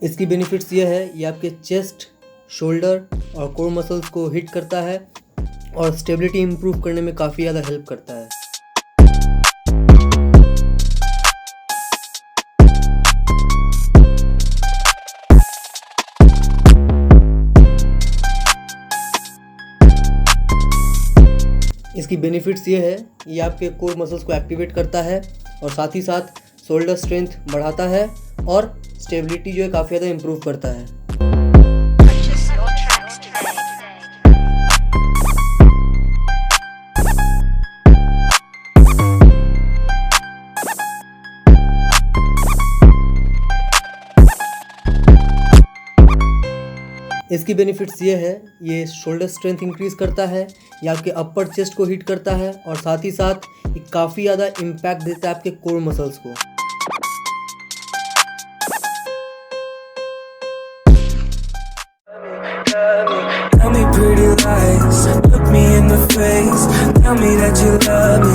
इसकी बेनिफिट्स ये है, ये आपके चेस्ट, शोल्डर और कोर मसल्स को हिट करता है और स्टेबिलिटी इम्प्रूव करने में काफ़ी ज़्यादा हेल्प करता है। इसकी बेनिफिट्स ये है, ये आपके कोर मसल्स को एक्टिवेट करता है और साथ ही साथ शोल्डर स्ट्रेंथ बढ़ाता है और स्टेबिलिटी जो है काफ़ी ज़्यादा इम्प्रूव करता है। इसकी बेनिफिट्स ये है, ये शोल्डर स्ट्रेंथ इंक्रीज करता है, ये आपके अपर चेस्ट को हिट करता है और साथ ही साथ ये काफ़ी ज़्यादा इम्पैक्ट देता है आपके कोर मसल्स को। Tell me pretty lies, look me in the face, tell me that you love me,